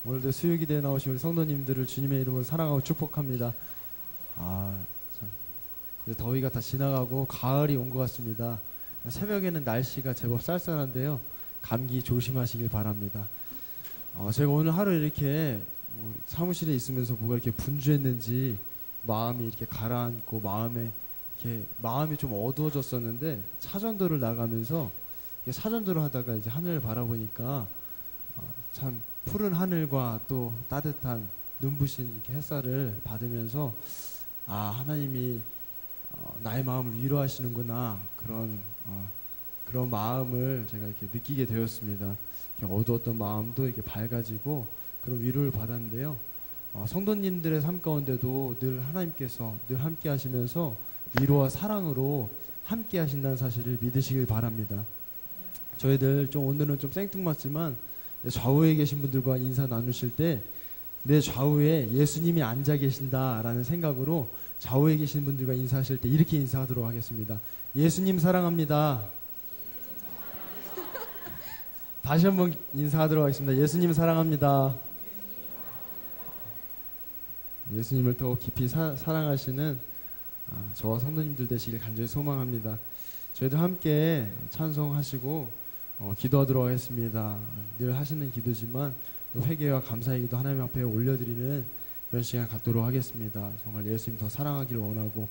오늘도 수요기대에 나오신 우리 성도님들을 주님의 이름으로 사랑하고 축복합니다. 참. 이제 더위가 다 지나가고 가을이 온 것 같습니다. 새벽에는 날씨가 제법 쌀쌀한데요. 감기 조심하시길 바랍니다. 제가 오늘 하루 이렇게 사무실에 있으면서 뭐가 이렇게 분주했는지 마음이 이렇게 가라앉고 마음이 좀 어두워졌었는데 차전도를 나가면서 사전도를 하다가 이제 하늘을 바라보니까 참 푸른 하늘과 또 따뜻한 눈부신 이렇게 햇살을 받으면서 하나님이 나의 마음을 위로하시는구나 그런 마음을 제가 이렇게 느끼게 되었습니다. 이렇게 어두웠던 마음도 이렇게 밝아지고 그런 위로를 받았는데요. 성도님들의 삶 가운데도 늘 하나님께서 늘 함께 하시면서 위로와 사랑으로 함께 하신다는 사실을 믿으시길 바랍니다. 저희들 오늘은 좀 생뚱맞지만 좌우에 계신 분들과 인사 나누실 때 내 좌우에 예수님이 앉아 계신다라는 생각으로 좌우에 계신 분들과 인사하실 때 이렇게 인사하도록 하겠습니다. 예수님 사랑합니다. 다시 한번 인사하도록 하겠습니다. 예수님 사랑합니다. 예수님을 더욱 깊이 사랑하시는 저와 성도님들 되시길 간절히 소망합니다. 저희도 함께 찬송하시고 기도하도록 하겠습니다. 늘 하시는 기도지만 회개와 감사의 기도 하나님 앞에 올려드리는 그런 시간 갖도록 하겠습니다. 정말 예수님 더 사랑하기를 원하고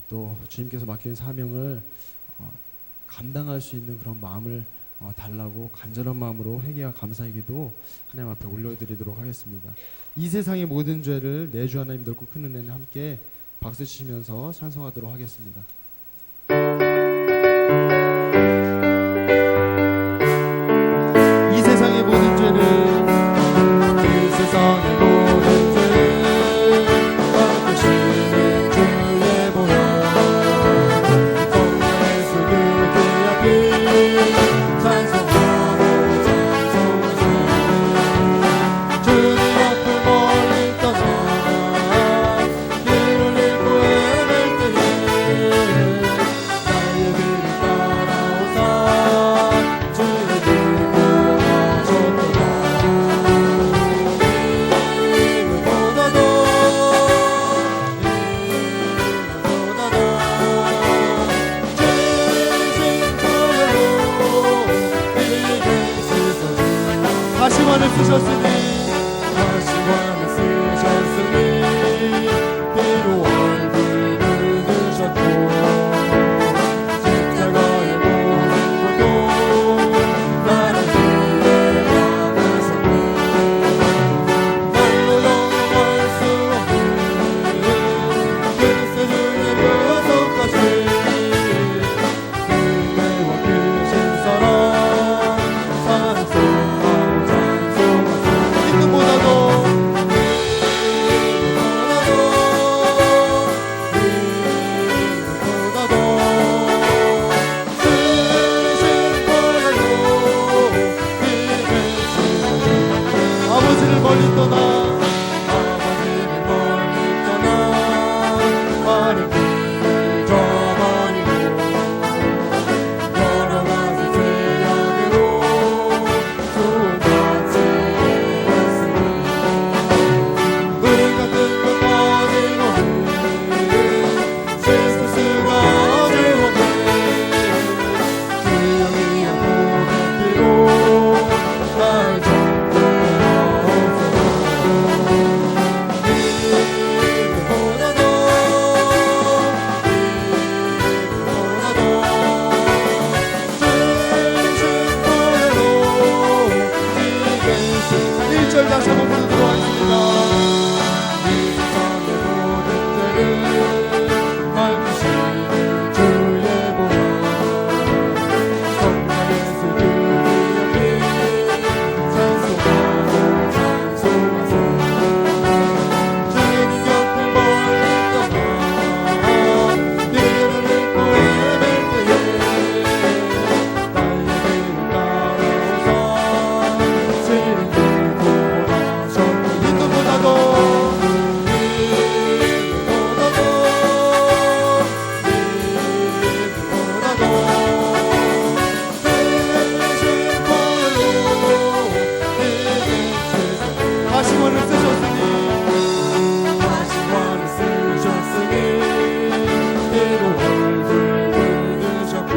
또 주님께서 맡긴 사명을 감당할 수 있는 그런 마음을 달라고 간절한 마음으로 회개와 감사의 기도 하나님 앞에 올려드리도록 하겠습니다. 이 세상의 모든 죄를 내 주 하나님 넓고 큰 은혜는 함께 박수 치시면서 찬송하도록 하겠습니다. 이 세상의 모든 죄를 이 세상의 모든 죄를 받으시는 주의 보혈 성령의 그 앞에 찬송하고 찬송하세 주님 앞을 멀리 떠나 길을 잃고 헤맬 때에 나의 길을 따라오사 주의 길을 하셨도다. 가시관을 쓰셨으니 가시관을 쓰셨으니 비로 얼굴을 드셨고 십자가의 모든 고통 나를 위해 받으셨고 말로 정할 수 없는 그리스도 주의 보혈까지 그대와 크신 사랑 찬송하고 찬송하세 이름보다도 아버지를 멀리 떠나 마른 길을 저버리고 여러 가지 죄악으로 수고하지 않았으니 우리 같은 것 가지고는 씻을 수가 없네 주여 위한 보혈 피로 날 정결하옵소서 가시관을 쓰셨으니 가시관을 쓰셨으니 피로 얼굴 묻으셨고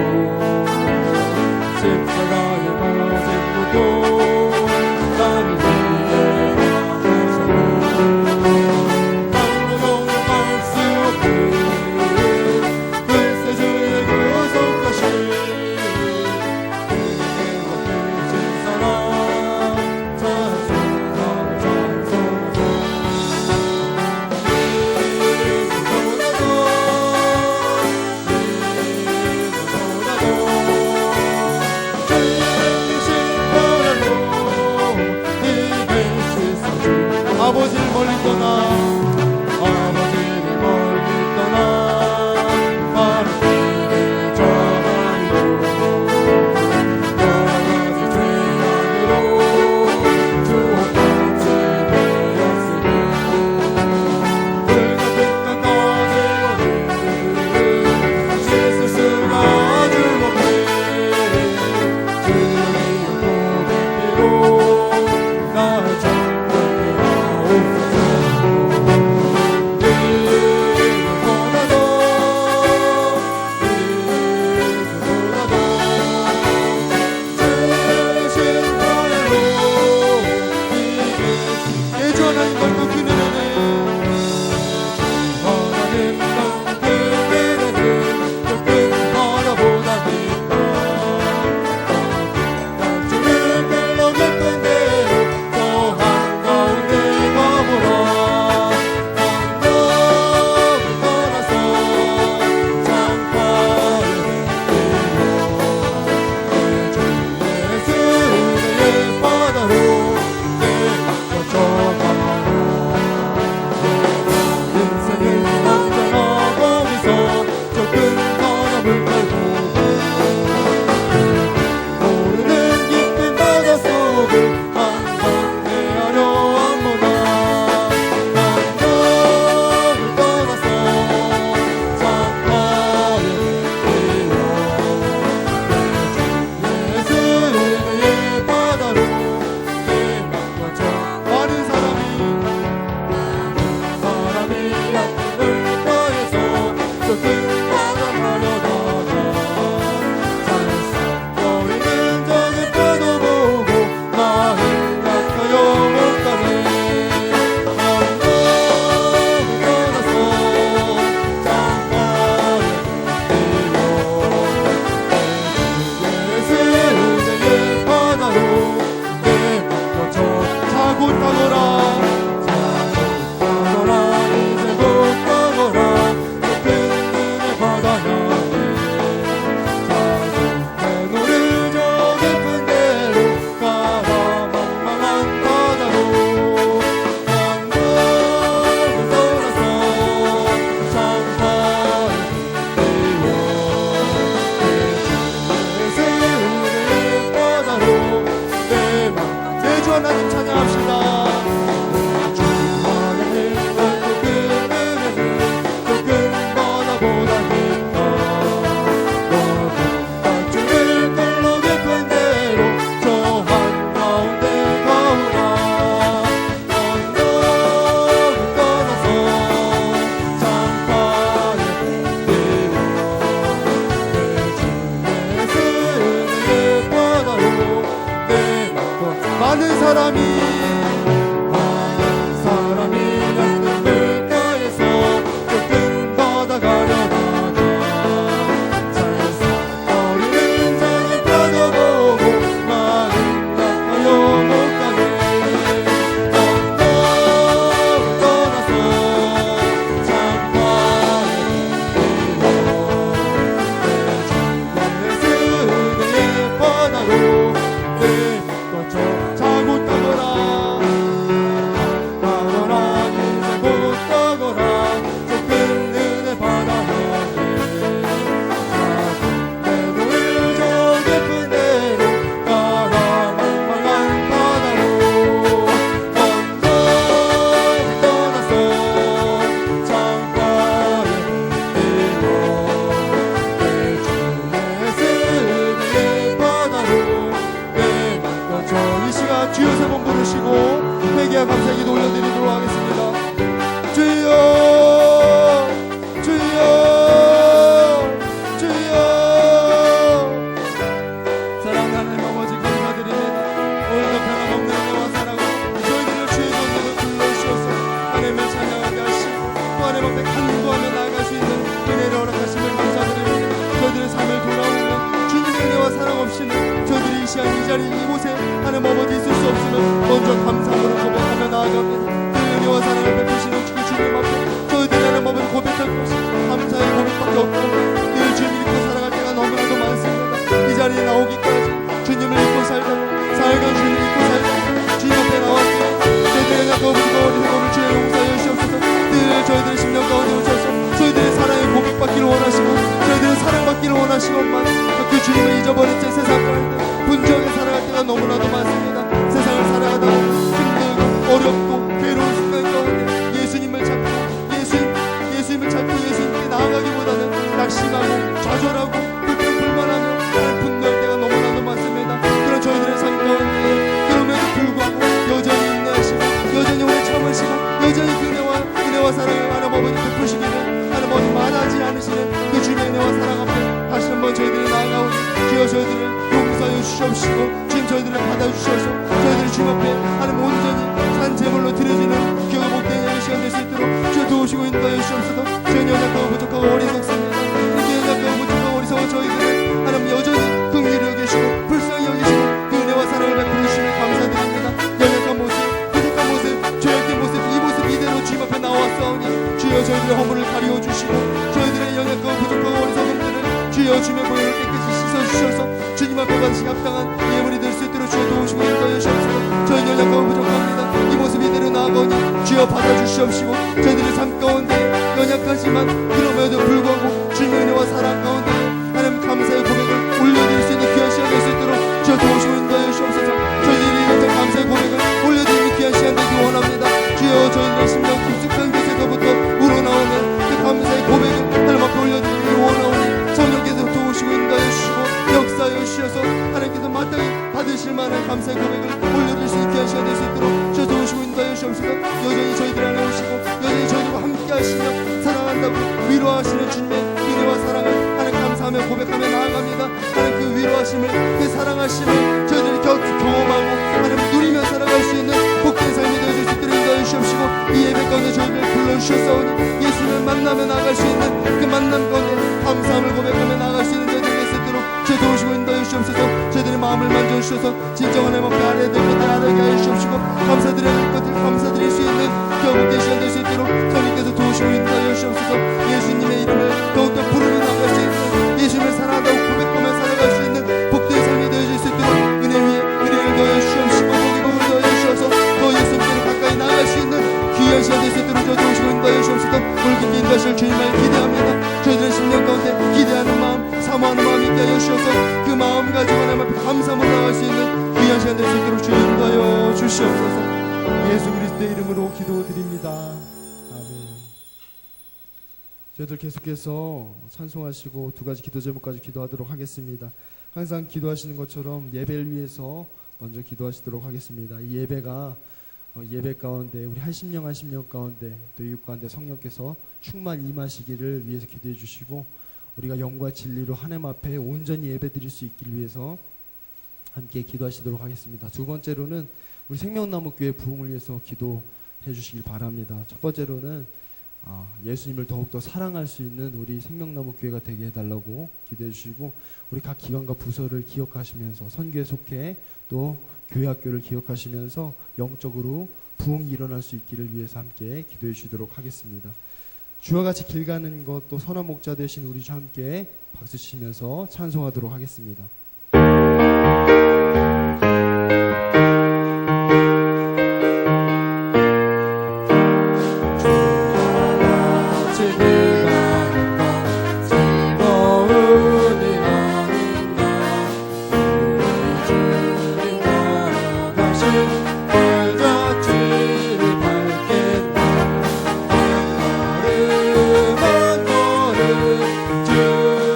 십자가의 보생무도 나를 위해 나가셨고 아무도 할수 없는 그 세주의 구속하신 아버지를 멀리 떠나 아버지를 멀리 떠나 바른 길을 정하리로 여러가지 죄악으로 주옥같이 되었으니 불같은 너지고는 씻을 수가 주 없네 주의 고백비로 나를 정결케 하옵소서 하나님 찬양합시다. 많은 사람이 시간만 그 주님을 잊어버린 채 세상을 분주하게 살아갈 때가 너무나도 많습니다. 세상을 살아가다 보면 힘들고 어렵고 괴로운 순간 가운데 예수님을 찾고 예수님께 나아가기보다는 낙심하고 좌절하고 불평불만하며 분노할 때가 너무나도 많습니다. 그런 저희들의 삶 가운데 그럼에도 불구하고 여전히 인내하시고 여전히 오래 참으시고 여전히 은혜와 사랑을 하나님 아버지 베푸시기를 하나님 아버지 말하지 않으시는 그 주님의 은혜와 사랑 앞에 다시 한번 저희들이 나아가오니 주여 저희들을 용서하여 주시옵시고 주님 저희들을 받아주셔서 저희들이 주님 앞에 하나님 온전히 산 제물로 드려지는 기가 복된 시간 될 수 있도록 주여 도우시고 인도하여 주시옵소서. 주여 연약하고 부족하고 어리석습니다. 이렇게 연약하고 부족하고 어리석은 저희들을 하나님 여전히 긍휼히 여기시고 불쌍히 여기시고 그 은혜와 사랑을 베풀어 주시면 감사드립니다. 연약한 모습 부족한 모습 죄악된 모습 이 모습 이대로 주님 앞에 나왔사오니 주여 저희들의 허물을 가리워 주시고 저희들의 연약하고 부족하고 어리석음들을 주여 주님의 보혈을 깨끗이 씻어주셔서 주님 앞에 받으시 합당한 예물이 될 수 있도록 주여 도우시고 인도하여 주시옵소서. 저희 연약하고 부족합니다. 이 모습 이대로 나아가오니 주여 받아주시옵시고 저희들의 삶 가운데 연약하지만 그럼에도 불구하고 주님의 은혜와 사랑 가운데 하나님 감사의 고백을 올려드릴 수 있는 귀한 시간 될 수 있도록 주여 도우시고 인도하여 주시옵소서. 저희들이 이렇게 감사의 고백을 올려드리는 귀한 시간 되기 원합니다. 주여 저희들의 심령 깊숙한 곳에서부터 우러나오는 그 감사의 고백을 하나님 앞에 올려드리기 원하오니 성령께서 도우시고 인도하여 주시고 역사하여 주셔서 하나님께서 마땅히 받으실 만한 감사의 고백을 올려드릴 수 있는 귀한 시간 될 수 있도록 주여 도우시고 인도하여 주시옵소서. 여전히 저희들 안에 오시고 여전히 저희들과 함께 하시며 사랑한다고 위로하시는 주님의 은혜와 사랑을 하나님 감사하며 고백하며 나아갑니다. 하나님 그 위로하심을 그 사랑하심을 저희들이 경험하고 하나님 누리며 살아갈 수 있는 복된 삶이 되어질 수 있도록 인도하여 주시옵시고 이 예배 가운데 저희를 불러주셨사오니 예수님을 만나며 나아갈 수 있는 그 만남 가운데 감사함을 고백하며 나아갈 수 있는 저희들 될 수 있도록 제 도우시고 인도하여 주시옵소서. 저희들의 마음을 만져주셔서 진정한 하나님 앞에 알아야 될 것들 알게 하여 주시옵시고 감사드려야 될 것들 감사드릴 수 있는 교복된 시간 될 수 있도록 성령께서 도우시고 인도하여 주시옵소서. 예수님의 이름을 더욱더 부르며 나아갈 수 있는 예수님을 사랑한다고 고백하며 살아갈 수 있는 복된 삶이 되어질 수 있도록 은혜 위에 은혜를 더하여 주시옵시고 복을 더하여 주셔서 더 예수님께로 가까이 나아갈 수 있는 귀한 시간 될 수 있도록 저 도우시고 인도하여 주옵소서. 오늘 깊게 인도하실 주님을 기대합니다. 저희들의 심령 가운데 기대하는 마음 사모하는 마음이 있게 하여 주셔서 그 마음 가지고 하나님 앞에 감사함으로 나아갈 수 있는 귀한 시간 될 수 있도록 주여 인도하여 주시옵소서. 예수 그리스도의 이름으로 기도드립니다. 아멘. 저희들 계속해서 찬송하시고 두 가지 기도 제목까지 기도하도록 하겠습니다. 항상 기도하시는 것처럼 예배를 위해서 먼저 기도하시도록 하겠습니다. 이 예배가 예배 가운데 우리 한 심령 가운데 또 이웃 가운데 성령께서 충만 임하시기를 위해서 기도해 주시고 우리가 영과 진리로 하나님 앞에 온전히 예배드릴 수 있기를 위해서 함께 기도하시도록 하겠습니다. 두 번째로는 우리 생명나무교회 부흥을 위해서 기도해 주시길 바랍니다. 첫 번째로는 예수님을 더욱더 사랑할 수 있는 우리 생명나무교회가 되게 해달라고 기도해 주시고 우리 각 기관과 부서를 기억하시면서 선교에 속해 또 교회 학교를 기억하시면서 영적으로 부흥이 일어날 수 있기를 위해서 함께 기도해 주시도록 하겠습니다. 주와 같이 길 가는 것 또 선한 목자 되신 우리 주 함께 박수 치면서 찬송하도록 하겠습니다. 주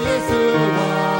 예수와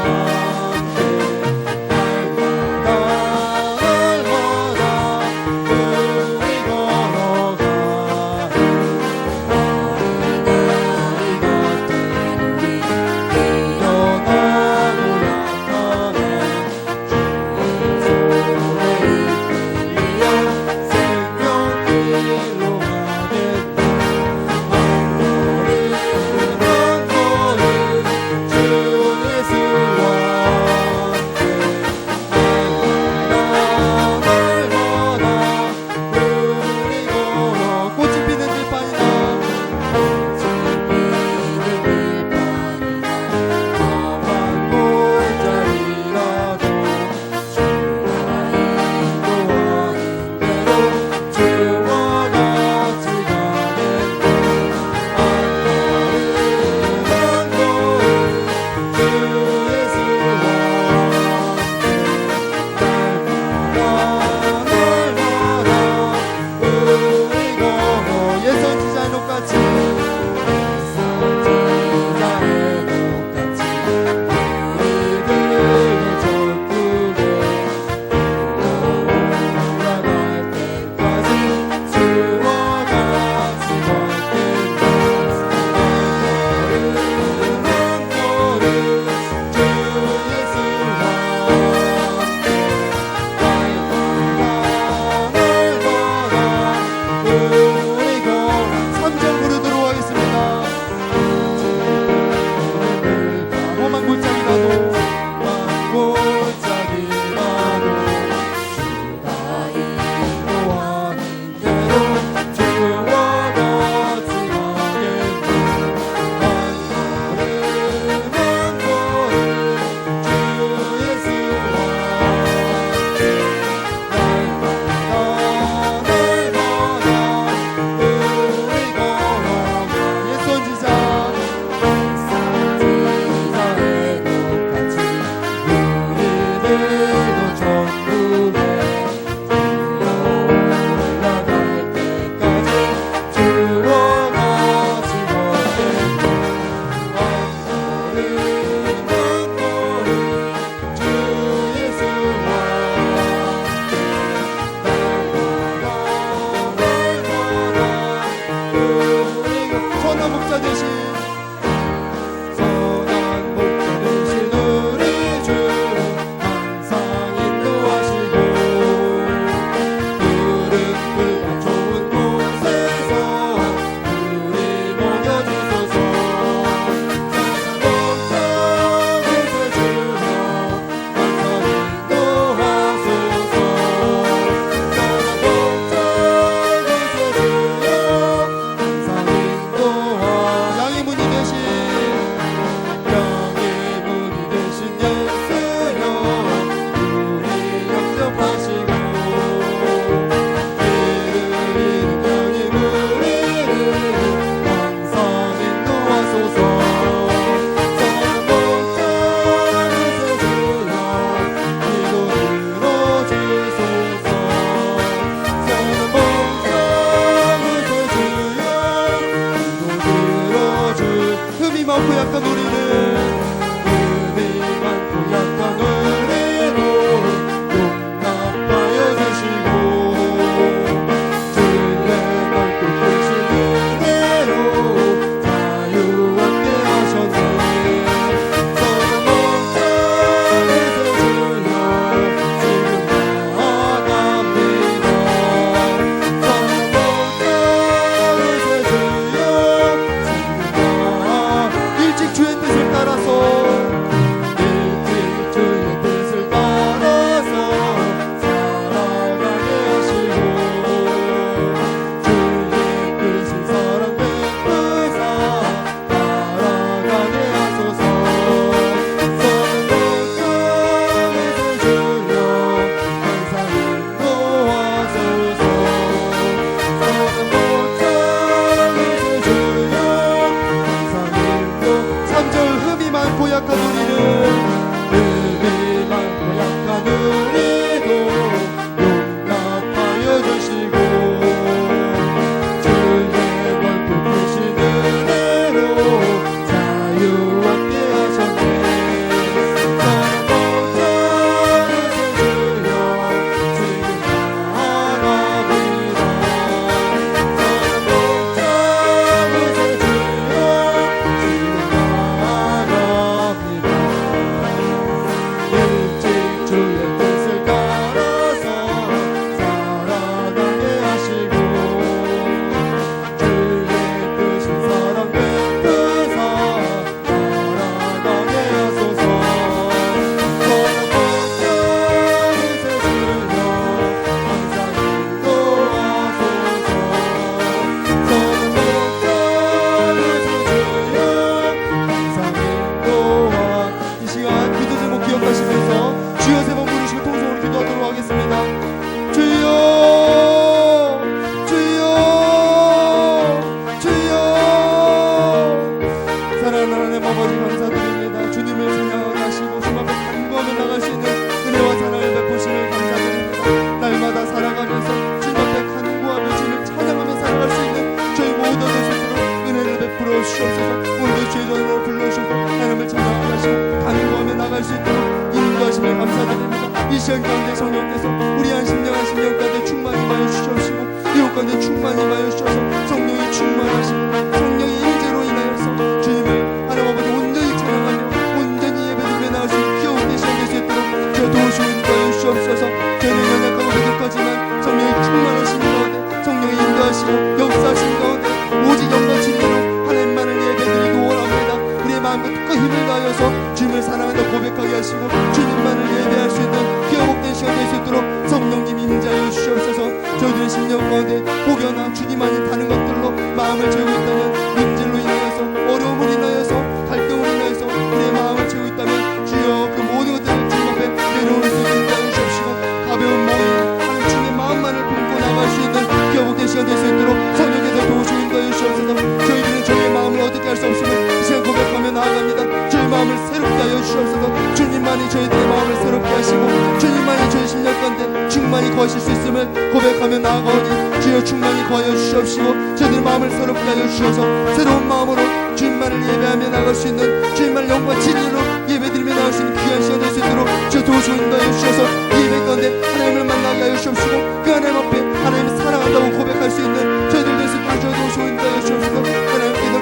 시간 가운데 성령께서 우리 한 심령 가운데 충만히 임하여 주시옵시고 이웃 가운데 충만히 임하여 주셔서 성령이 충만하시고 성령의 임재로 인하여서 주님을 하나님 아버지 온전히 찬양하며 온전히 예배드리며 나갈 수 있는 귀여운 내 시간 될 수 있도록 주여 도우시고 인도하여 주시옵소서. 저희는 연약하고 부족하지만 성령이 충만하신 가운데 성령이 인도하시고 역사하신 가운데 오직 영광 진리로 하나님만을 예배드리기 원합니다. 우리의 마음과 뜻과 힘을 다하여서 주님을 사랑한다 고백하게 하시고 주님만을 예배할 수 있는 귀한 복된 시간 될 수 있도록 성령님 임재하여 주시옵소서. 저희들의 심령 가운데 혹여나 주님만이 다른 것들로 마음을 채우고 있다면 문제로 인하여서 어려움을 인하여서 갈등으로 인하여서 우리의 마음을 채우고 있다면 주여 그 모든 것들을 주님 앞에 내려올 수 있게 인도하여 주시옵시고 가벼운 마음이 하나님 주님의 마음만을 품고 나갈 수 있는 귀한 복된 시간 될 수 있도록 성령께서 도우시고 인도하여 주시옵소서. 저희들은 저희의 마음을 어떻게 할 수 없음을 이 시간 고백하며 나아갑니다. 저희 마음을 새롭게 하여 주시옵소서. 주님만이 저희들의 마음을 새롭게 하시고 주님만이 저희 심령 가운데 충만히 거하실 수 있음을 고백하며 나아가오니 주여 충만히 거하여 주시옵시고 저희들의 마음을 새롭게 하여 주셔서 새로운 마음으로 주님만을 예배하며 나갈 수 있는 주님만을 영과 진리로 예배드리며 나갈 수 있는 귀한 시간 될 수 있도록 주여 도우시고 인도하여 주셔서 이 예배 가운데 하나님을 만나게 하여 주시옵시고 그 하나님 앞에 하나님을 사랑한다고 고백할 수 있는 저희들 될 수 있도록 주여 도우시고 인도하여 주시옵소서. 하나님께서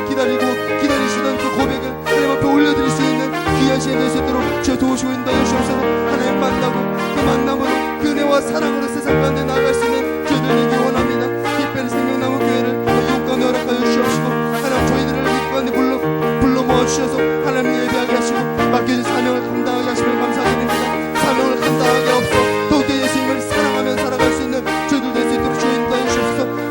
기다리시던 그 고백을 하나님 앞에 올려드릴 수 있는 귀한 시간 될 수 있도록 주여 도우시고 인도하여 주시옵소서. 하나님 만나고 그 만남으로 그 은혜와 사랑으로 세상 가운데 나아갈 수 있는 저희들 되기 원합니다. 특별히 생명나무 교회를 이웃 가운데 허락하여 주시옵시고 하나님 저희들을 이웃 가운데 불러 모아주셔서 하나님 예배하게 하시고 맡겨진 사명을 감당하게 하시면 감사드립니다. 사명을 감당하게 없어 더욱더 예수님을 사랑하며 살아갈 수 있는 저희들 될 수 있도록 주여 인도하여 주옵소서.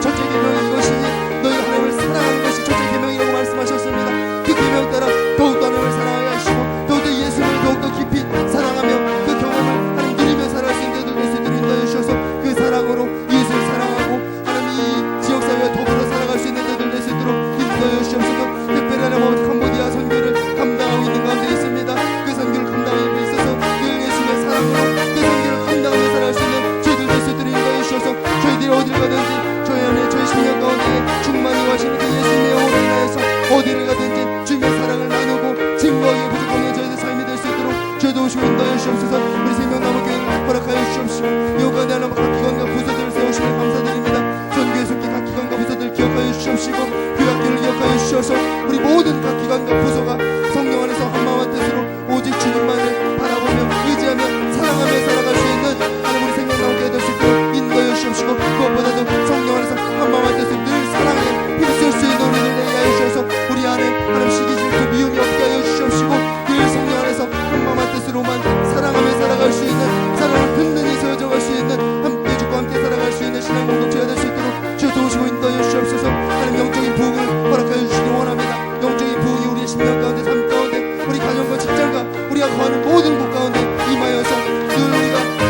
첫째 계명이 이것이니 너희가 하나님을 사랑하는 것이 첫째 계명이라고 말씀하셨습니다. 그 계명 따라 더욱더 하나님을 사랑하게 하시고 더욱더 예수님을 더욱더 깊이 사랑하며 그 경험을 하나님 누리며 살아갈 수 있는 저희들 될 수 있도록 인도하여 주셔서 그 사랑으로 예수를 사랑하고 하나님 이 지역사회와 더불어 살아갈 수 있는 저희들 될 수 있도록 인도하여 주옵소서. 특별히 하나님 아버지 캄보디아 선교를 감당하고 있는 가운데 있습니다. 그 선교를 감당하고 있어서 늘 예수님의 사랑으로 그 선교를 감당하며 살아갈 수 있는 저희들 될 수 있도록 인도하여 주셔서 저희들이 어딜 가든지 저희 안에 저희 심령 가운데 충만히 와시는 그 예수님의 영으로 인하여서 어디를 가든지 주님의 사랑을 나누고 증거하기에 부족하는 저희들 삶이 될 수 있도록 저희도 오시고 인도하여 주옵소서. 우리 생명나무 교회를 허락하여 주시옵시고 이 가운데 하나님 각 기관과 부서들을 세우시면 감사드립니다. 선교에 속해 각 기관과 부서들을 기억하여 주시옵시고 교학교를 기억하여 주셔서 우리 모든 각 기관과 부서가 성령 안에서 한마음한 뜻으로 오직 주님만을 바라보며 의지하며 사랑하며 살아갈 수 있는 하나님 우리 생명나무 교회 될 수 있도록 인도하여 주시옵시고 무엇보다도 성령 안에서 한마음한 뜻으로 늘 사랑에 힘쓸 수 있는 우리를 되게 하여 주셔서 우리 안에 하나님 시기 질투 미움이 없게 하여 주시옵시고 늘 성령 안에서 한마음한 뜻으로만 사랑하며 살아갈 수 있는 사랑을 든든히 세워져갈 수 있는 함께 주고 함께 살아갈 수 있는 신앙 공동체가 될 수 있도록 주여 도우시고 인도하여 주시옵소서. 하나님 영적인 부흥을 허락하여 주시기 원합니다. 영적인 부흥이 우리의 심령 가운데 삶 가운데 우리 가정과 직장과 우리가 거하는 모든 곳 가운데 임하여서 늘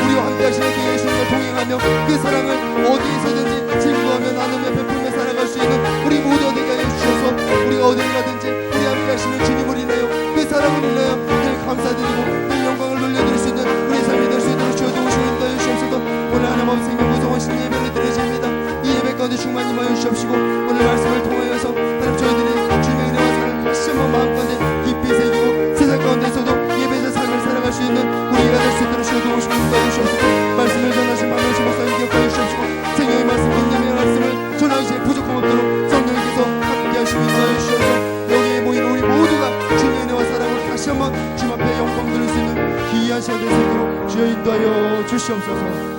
우리와 함께 하시는 그 예수님과 동행하며 그 사랑을 어디에서든지 증거하며 나누며 베풀며 살아갈 수 있는 우리 모두 되게 하여 주셔서 우리가 어디를 가든지 우리 함께 하시는 주님을 인하여 그 사랑을 인하여 늘 감사드리고 늘 영광을 돌려드릴 수 있는 우리의 삶이 될 수 있도록 주여 도우시고 인도하여 주시옵소서. 오늘 하나님 아버지 생명 구성원 신 예배를 드리십니다. 이 예배 가운데 충만히 임하여 주시옵시고 오늘 말씀을 통하여서 하나님 저희들이 주님의 은혜와 사랑을 다시 한번 마음 가운데 깊이 새기고 세상 가운데서도 예배자 삶을 살아갈 수 있는 우리가 될 수 있도록 주여 도우시고 인도하여 주시옵소서. 말씀을 전하신 박명수 목사님 기억하여 주시옵시고 생명의 말씀 빛나는 말씀을 전하시기에 부족함 없도록 성령님께서 함께 하시고 인도하여 주시옵소서. 여기에 모인 우리 모두가 주님의 은혜와 사랑을 다시 한번 주님 앞에 영광 드릴 수 있는 귀한 시간 될 수 있도록 주여 인도하여 주시옵소서.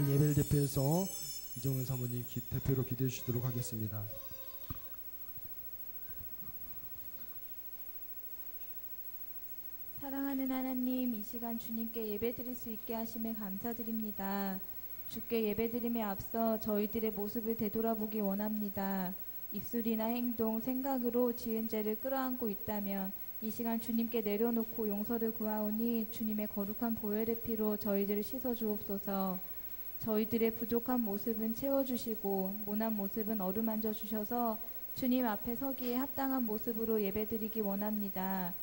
예배를 대표해서 이정은 사모님 대표로 기도해 주시도록 하겠습니다. 사랑하는 하나님, 이 시간 주님께 예배드릴 수 있게 하심에 감사드립니다. 주께 예배드림에 앞서 저희들의 모습을 되돌아보기 원합니다. 입술이나 행동, 생각으로 지은 죄를 끌어안고 있다면 이 시간 주님께 내려놓고 용서를 구하오니 주님의 거룩한 보혈의 피로 저희들을 씻어주옵소서. 저희들의 부족한 모습은 채워주시고 모난 모습은 어루만져 주셔서 주님 앞에 서기에 합당한 모습으로 예배드리기 원합니다.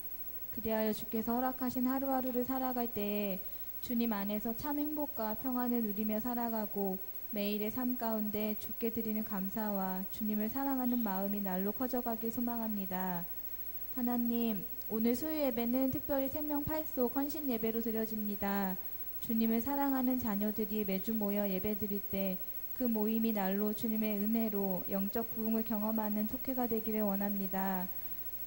그리하여 주께서 허락하신 하루하루를 살아갈 때에 주님 안에서 참 행복과 평안을 누리며 살아가고 매일의 삶 가운데 주께 드리는 감사와 주님을 사랑하는 마음이 날로 커져가길 소망합니다. 하나님, 오늘 수요 예배는 특별히 생명 팔속 헌신 예배로 드려집니다. 주님을 사랑하는 자녀들이 매주 모여 예배드릴 때 그 모임이 날로 주님의 은혜로 영적 부흥을 경험하는 촉회가 되기를 원합니다.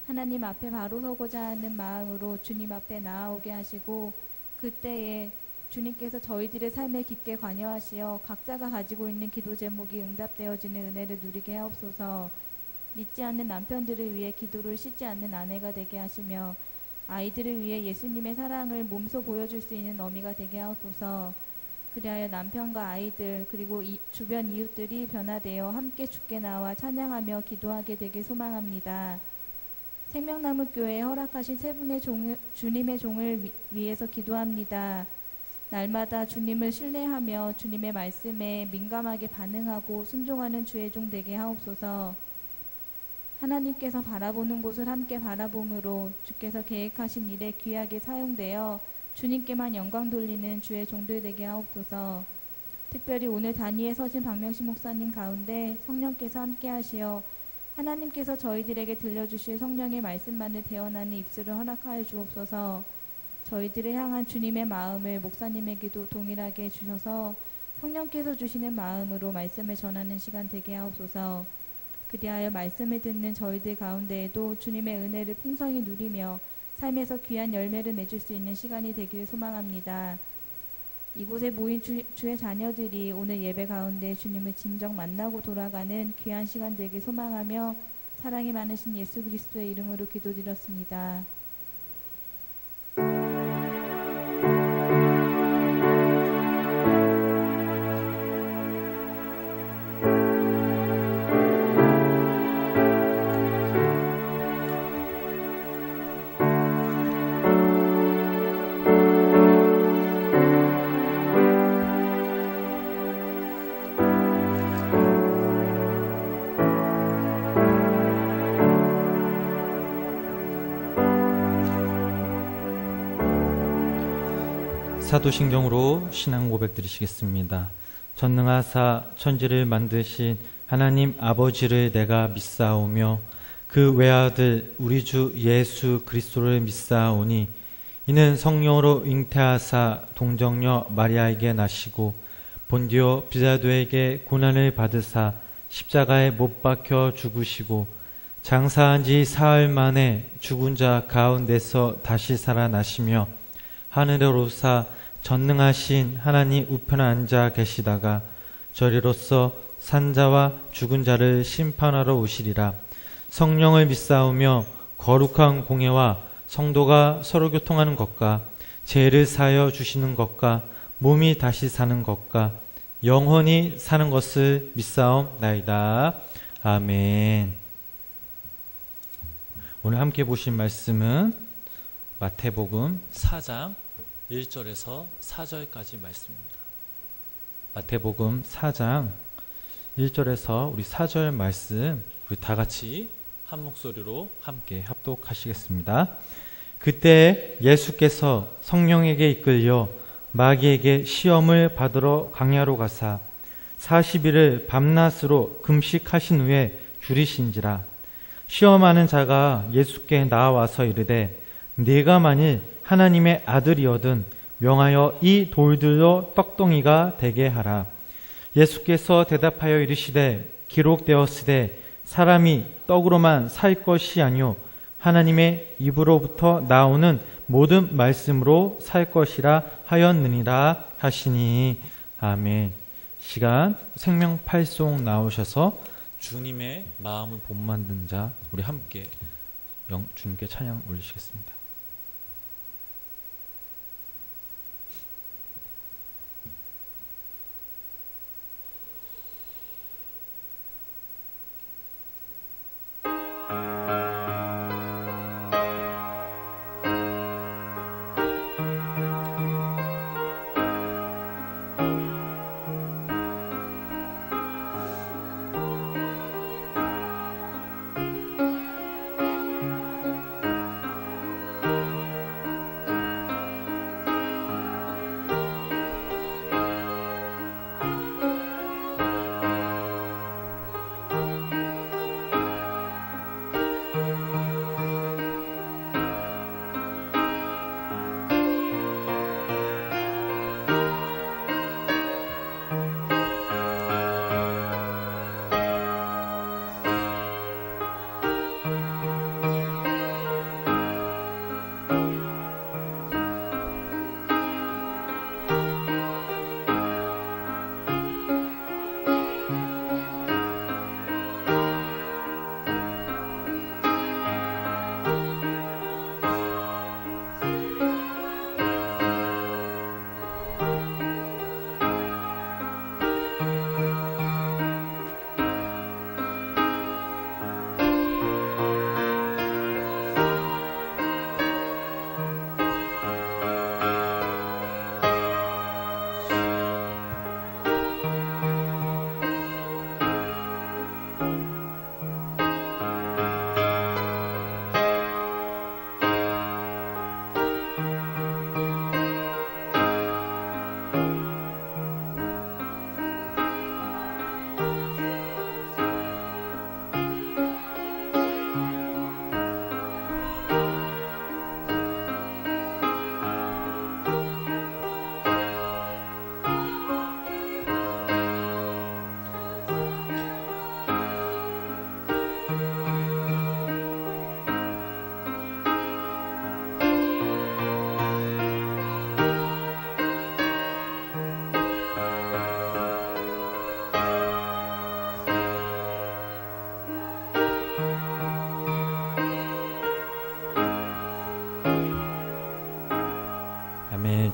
하나님 앞에 바로 서고자 하는 마음으로 주님 앞에 나아오게 하시고 그때에 주님께서 저희들의 삶에 깊게 관여하시어 각자가 가지고 있는 기도 제목이 응답되어지는 은혜를 누리게 하옵소서. 믿지 않는 남편들을 위해 기도를 쉬지 않는 아내가 되게 하시며 아이들을 위해 예수님의 사랑을 몸소 보여줄 수 있는 어미가 되게 하옵소서. 그리하여 남편과 아이들 그리고 주변 이웃들이 변화되어 함께 주께 나와 찬양하며 기도하게 되길 소망합니다. 생명나무교회에 허락하신 세 분의 주님의 종을 위해서 기도합니다. 날마다 주님을 신뢰하며 주님의 말씀에 민감하게 반응하고 순종하는 주의 종 되게 하옵소서. 하나님께서 바라보는 곳을 함께 바라봄으로 주께서 계획하신 일에 귀하게 사용되어 주님께만 영광 돌리는 주의 종들 되게 하옵소서. 특별히 오늘 단위에 서신 박명식 목사님 가운데 성령께서 함께 하시어 하나님께서 저희들에게 들려주실 성령의 말씀만을 대언하는 입술을 허락하여 주옵소서. 저희들을 향한 주님의 마음을 목사님에게도 동일하게 해주셔서 성령께서 주시는 마음으로 말씀을 전하는 시간 되게 하옵소서. 그리하여 말씀을 듣는 저희들 가운데에도 주님의 은혜를 풍성히 누리며 삶에서 귀한 열매를 맺을 수 있는 시간이 되기를 소망합니다. 이곳에 모인 주의 자녀들이 오늘 예배 가운데 주님을 진정 만나고 돌아가는 귀한 시간 되길 소망하며 사랑이 많으신 예수 그리스도의 이름으로 기도드렸습니다. 사도신경으로 신앙 고백 드리시겠습니다. 전능하사 천지를 만드신 하나님 아버지를 내가 믿사오며 그 외아들 우리 주 예수 그리스도를 믿사오니 이는 성령으로 잉태하사 동정녀 마리아에게 나시고 본디오 빌라도에게 고난을 받으사 십자가에 못 박혀 죽으시고 장사한 지 사흘 만에 죽은 자 가운데서 다시 살아나시며 하늘에 오르사 전능하신 하나님 우편에 앉아 계시다가 저리로서 산자와 죽은 자를 심판하러 오시리라. 성령을 믿사오며 거룩한 공예와 성도가 서로 교통하는 것과 죄를 사하여 주시는 것과 몸이 다시 사는 것과 영원히 사는 것을 믿사옵나이다. 아멘. 오늘 함께 보신 말씀은 마태복음 4장 1절에서 4절까지 말씀입니다. 마태복음 4장 1절에서 우리 4절 말씀 우리 다 같이 한 목소리로 함께 합독하시겠습니다. 그때 예수께서 성령에게 이끌려 마귀에게 시험을 받으러 광야로 가사 40일을 밤낮으로 금식하신 후에 줄이신지라. 시험하는 자가 예수께 나와서 이르되 네가 만일 하나님의 아들이거든 명하여 이 돌들로 떡덩이가 되게 하라. 예수께서 대답하여 이르시되 기록되었으되 사람이 떡으로만 살 것이 아니요 하나님의 입으로부터 나오는 모든 말씀으로 살 것이라 하였느니라 하시니. 아멘. 시간 생명 팔송 나오셔서 주님의 마음을 본받는 자 우리 함께 주님께 찬양 올리시겠습니다.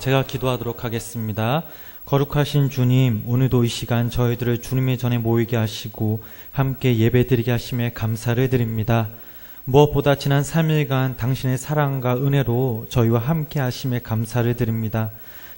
제가 기도하도록 하겠습니다. 거룩하신 주님, 오늘도 이 시간 저희들을 주님의 전에 모이게 하시고 함께 예배드리게 하심에 감사를 드립니다. 무엇보다 지난 3일간 당신의 사랑과 은혜로 저희와 함께 하심에 감사를 드립니다.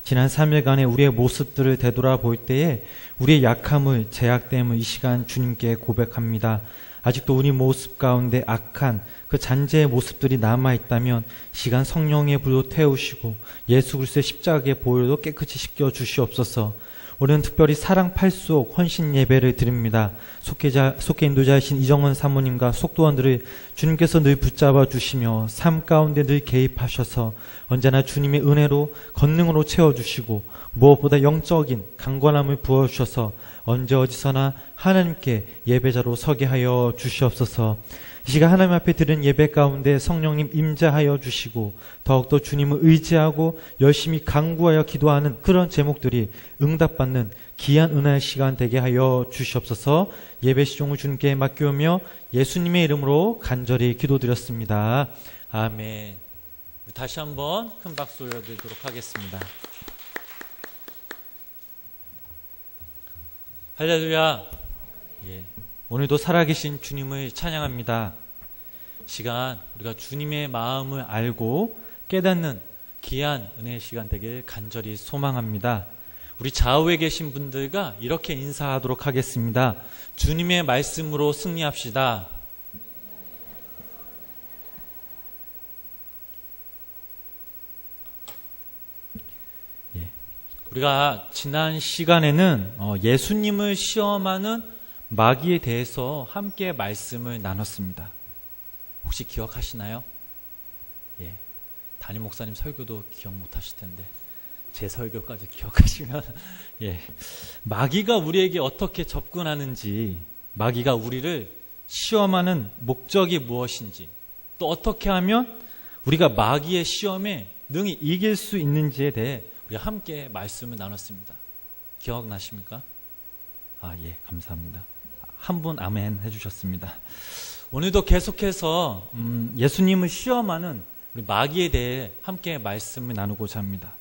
지난 3일간의 우리의 모습들을 되돌아볼 때에 우리의 약함을, 제약됨을 이 시간 주님께 고백합니다. 아직도 우리 모습 가운데 악한 그 잔재의 모습들이 남아있다면 시간 성령의 불로 태우시고 예수 그리스도의 십자가의 보혈로 깨끗이 씻겨 주시옵소서. 우리는 특별히 사랑 팔수옥 헌신 예배를 드립니다. 속회 인도자이신 이정원 사모님과 속도원들을 주님께서 늘 붙잡아 주시며 삶 가운데 늘 개입하셔서 언제나 주님의 은혜로 권능으로 채워주시고 무엇보다 영적인 강건함을 부어주셔서 언제 어디서나 하나님께 예배자로 서게 하여 주시옵소서. 이 시간 하나님 앞에 드린 예배 가운데 성령님 임재하여 주시고 더욱더 주님을 의지하고 열심히 간구하여 기도하는 그런 제목들이 응답받는 귀한 은혜의 시간 되게 하여 주시옵소서. 예배 시종을 주님께 맡기오며 예수님의 이름으로 간절히 기도드렸습니다. 아멘. 다시 한번 큰 박수 올려드리도록 하겠습니다. 할렐루야. 예. 오늘도 살아계신 주님을 찬양합니다. 시간 우리가 주님의 마음을 알고 깨닫는 귀한 은혜의 시간 되길 간절히 소망합니다. 우리 좌우에 계신 분들과 이렇게 인사하도록 하겠습니다. 주님의 말씀으로 승리합시다. 우리가 지난 시간에는 예수님을 시험하는 마귀에 대해서 함께 말씀을 나눴습니다. 혹시 기억하시나요? 예, 담임 목사님 설교도 기억 못하실 텐데 제 설교까지 기억하시면 예, 마귀가 우리에게 어떻게 접근하는지, 마귀가 우리를 시험하는 목적이 무엇인지, 또 어떻게 하면 우리가 마귀의 시험에 능히 이길 수 있는지에 대해 우리가 함께 말씀을 나눴습니다. 기억나십니까? 예, 감사합니다. 한 분 아멘 해주셨습니다. 오늘도 계속해서 예수님을 시험하는 우리 마귀에 대해 함께 말씀을 나누고자 합니다.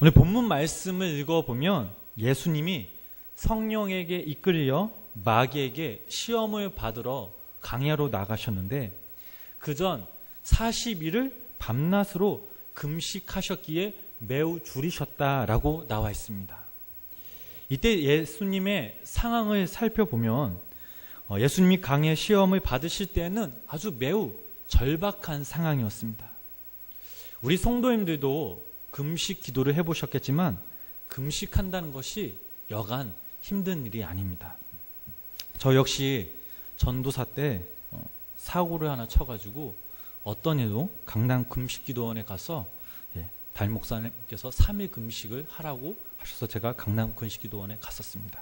오늘 본문 말씀을 읽어보면 예수님이 성령에게 이끌려 마귀에게 시험을 받으러 광야로 나가셨는데 그전 40일을 밤낮으로 금식하셨기에 매우 줄이셨다라고 나와 있습니다. 이때 예수님의 상황을 살펴보면 예수님이 광야 시험을 받으실 때는 아주 매우 절박한 상황이었습니다. 우리 성도님들도 금식 기도를 해보셨겠지만 금식한다는 것이 여간 힘든 일이 아닙니다. 저 역시 전도사 때 사고를 하나 쳐가지고 어떤 일로 강남 금식기도원에 가서 담임 목사님께서 3일 금식을 하라고 하셔서 제가 강남 금식기도원에 갔었습니다.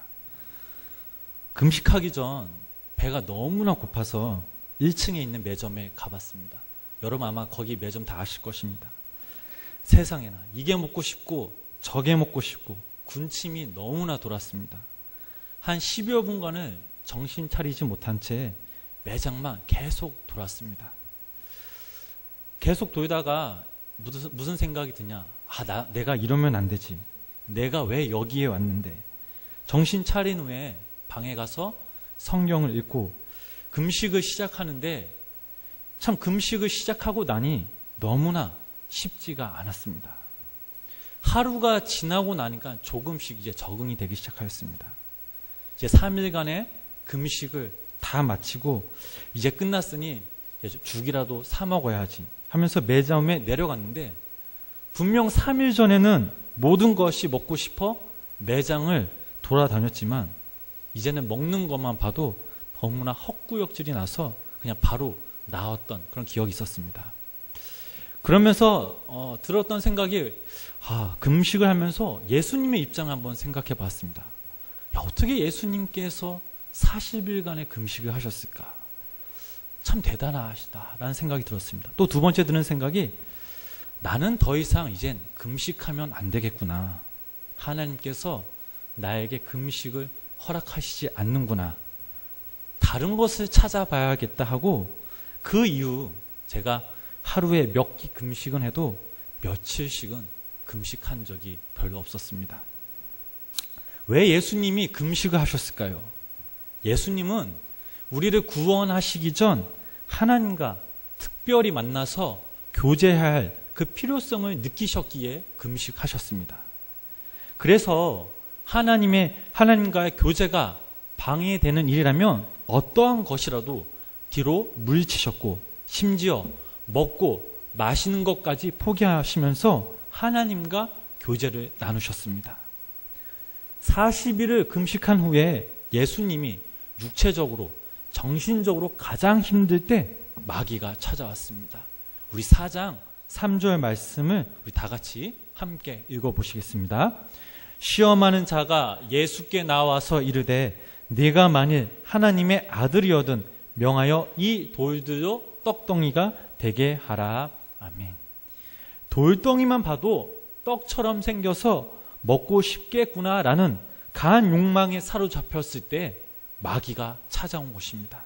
금식하기 전 배가 너무나 고파서 1층에 있는 매점에 가봤습니다. 여러분 아마 거기 매점 다 아실 것입니다. 세상에나 이게 먹고 싶고 저게 먹고 싶고 군침이 너무나 돌았습니다. 한 10여 분간을 정신 차리지 못한 채 매장만 계속 돌았습니다. 계속 돌다가 무슨 생각이 드냐? 내가 이러면 안 되지. 내가 왜 여기에 왔는데? 정신 차린 후에 방에 가서 성경을 읽고 금식을 시작하는데 참 금식을 시작하고 나니 너무나 쉽지가 않았습니다. 하루가 지나고 나니까 조금씩 이제 적응이 되기 시작하였습니다. 이제 3일간의 금식을 다 마치고 이제 끝났으니 죽이라도 사 먹어야지 하면서 매점에 내려갔는데 분명 3일 전에는 모든 것이 먹고 싶어 매장을 돌아다녔지만 이제는 먹는 것만 봐도 너무나 헛구역질이 나서 그냥 바로 나왔던 그런 기억이 있었습니다. 그러면서 들었던 생각이 금식을 하면서 예수님의 입장을 한번 생각해 봤습니다. 어떻게 예수님께서 40일간의 금식을 하셨을까? 참 대단하시다라는 생각이 들었습니다. 또 두 번째 드는 생각이 나는 더 이상 이젠 금식하면 안 되겠구나. 하나님께서 나에게 금식을 허락하시지 않는구나. 다른 것을 찾아봐야겠다 하고 그 이후 제가 하루에 몇 끼 금식은 해도 며칠씩은 금식한 적이 별로 없었습니다. 왜 예수님이 금식을 하셨을까요? 예수님은 우리를 구원하시기 전 하나님과 특별히 만나서 교제해야 할 그 필요성을 느끼셨기에 금식하셨습니다. 그래서 하나님과의 교제가 방해되는 일이라면 어떠한 것이라도 뒤로 물리치셨고, 심지어 먹고 마시는 것까지 포기하시면서 하나님과 교제를 나누셨습니다. 40일을 금식한 후에 예수님이 육체적으로, 정신적으로 가장 힘들 때 마귀가 찾아왔습니다. 우리 4장 3절 말씀을 우리 다 같이 함께 읽어보시겠습니다. 시험하는 자가 예수께 나와서 이르되 네가 만일 하나님의 아들이거든 명하여 이 돌들로 떡덩이가 되게 하라. 아멘. 돌덩이만 봐도 떡처럼 생겨서 먹고 싶겠구나라는 강한 욕망에 사로잡혔을 때 마귀가 찾아온 것입니다.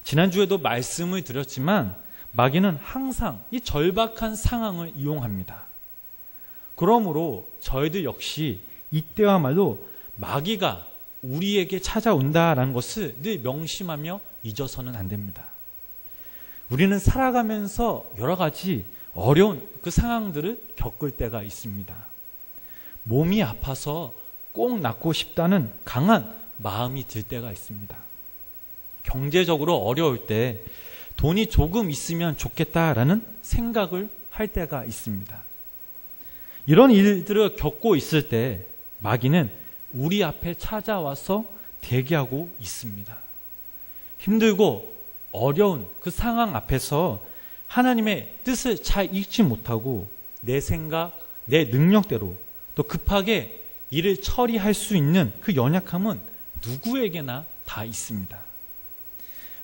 지난주에도 말씀을 드렸지만 마귀는 항상 이 절박한 상황을 이용합니다. 그러므로 저희들 역시 이때야말로 마귀가 우리에게 찾아온다라는 것을 늘 명심하며 잊어서는 안 됩니다. 우리는 살아가면서 여러 가지 어려운 그 상황들을 겪을 때가 있습니다. 몸이 아파서 꼭 낫고 싶다는 강한 마음이 들 때가 있습니다. 경제적으로 어려울 때 돈이 조금 있으면 좋겠다라는 생각을 할 때가 있습니다. 이런 일들을 겪고 있을 때 마귀는 우리 앞에 찾아와서 대기하고 있습니다. 힘들고 어려운 그 상황 앞에서 하나님의 뜻을 잘 읽지 못하고 내 생각, 내 능력대로 또 급하게 일을 처리할 수 있는 그 연약함은 누구에게나 다 있습니다.